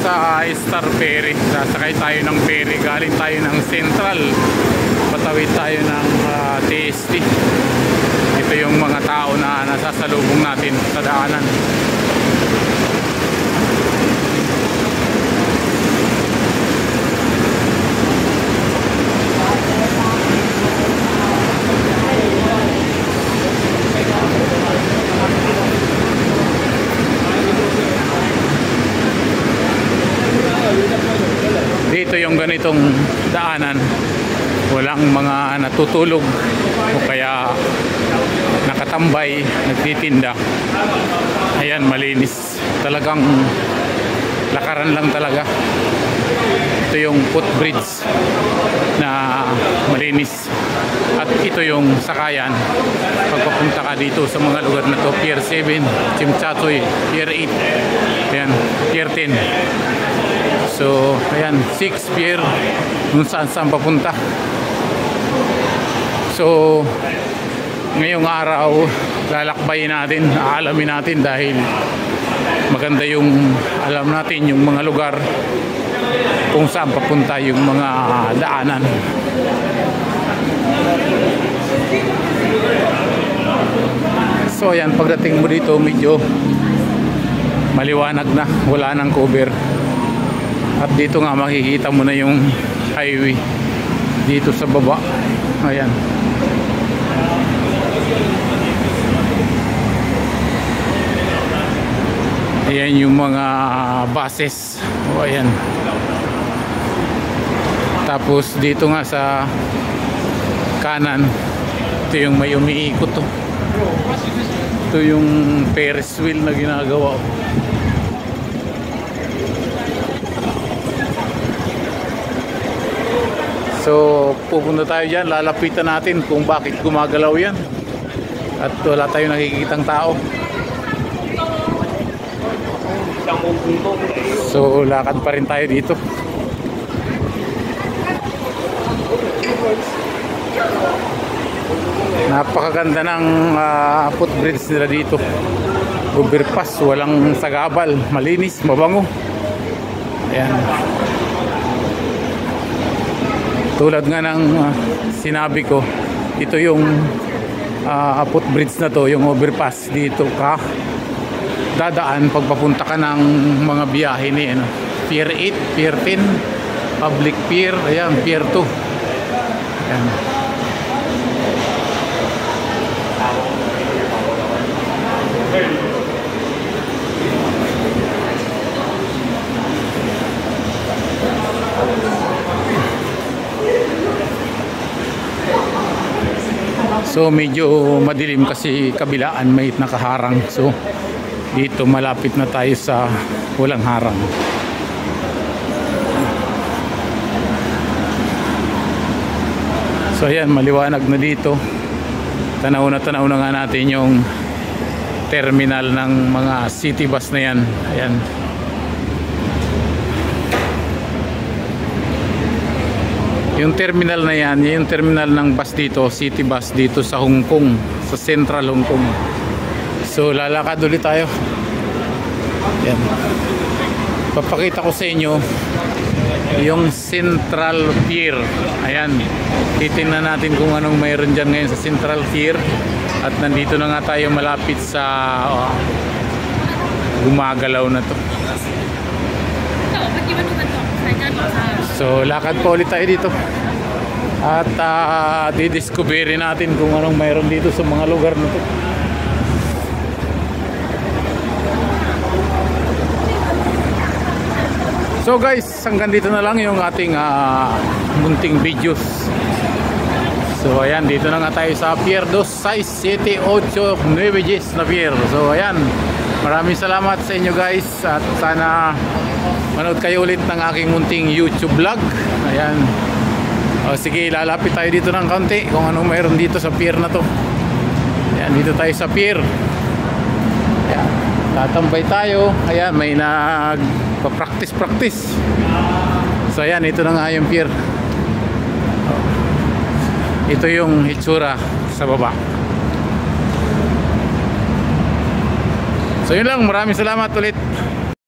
sa Star Ferry. Sasakay tayo ng ferry, galing tayo ng Central, patawid tayo ng TST. Ito yung mga tao na nasasalubong natin sa daanan. Dito yung ganitong daanan, walang mga natutulog o kaya nakatambay, nagtitinda. Ayan, malinis. Talagang lakaran lang talaga. Ito yung footbridge na malinis. At ito yung sakayan pagpapunta ka dito sa mga lugar na to. Pier 7, Chimchatoy, Pier 8, ayan, Pier 10. So, ayan, 6 pier kung saan papunta. So, ngayong araw, lalakbayin natin, aalamin natin dahil maganda yung alam natin yung mga lugar kung saan papunta yung mga daanan. So, ayan, pagdating mo dito, medyo maliwanag na, wala nang cover. At dito nga makikita mo na yung highway dito sa baba. Ayan. Ayan yung mga buses. O ayan. Tapos dito nga sa kanan, ito yung may umiikot to. Ito yung Ferris wheel na ginagawa. So pupunta tayo dyan, lalapitan natin kung bakit gumagalaw yan. At wala tayong nakikitang tao. So lakad pa rin tayo dito. Napakaganda ng footbridge nila dito. Overpass, walang sagabal, malinis, mabango. Ayan. Tulad nga ng sinabi ko, ito yung footbridge na to, yung overpass. Dito ka dadaan pagpapunta ka ng mga biyahe ni Pier 8, Pier 10, Public Pier, ayan, Pier 2. Ayan. So medyo madilim kasi kabilaan may nakaharang. So dito malapit na tayo sa walang harang. So ayan, maliwanag na dito. Tanaw na nga natin yung terminal ng mga city bus na yan. Ayan. Yung terminal na yan, yung terminal ng bus dito, city bus dito sa Hong Kong, sa Central Hong Kong. So lalakad ulit tayo. Yan. Papakita ko sa inyo yung Central Pier. Ayan. Titingnan natin kung anong mayroon dyan ngayon sa Central Pier. At nandito na nga tayo malapit sa gumagalaw na to. So lakad pa ulit tayo dito. At didiscovery natin kung anong mayroon dito sa mga lugar na to. So guys, hanggang dito na lang yung ating munting videos. So ayan, dito na nga tayo sa Pier 2, 6, 7, 8, 9, 10 na pier. So ayan, maraming salamat sa inyo guys. At sana manood kayo ulit ng aking munting YouTube vlog. Ayan. O sige, lalapit tayo dito ng kaunti kung anong mayroon dito sa pier na to. Ayan, dito tayo sa pier. Ayan, tatambay tayo. Ayan, may nagpa-practice. So ayan, ito na nga yung pier. Ito yung hitsura sa baba. So yun lang, maraming salamat ulit.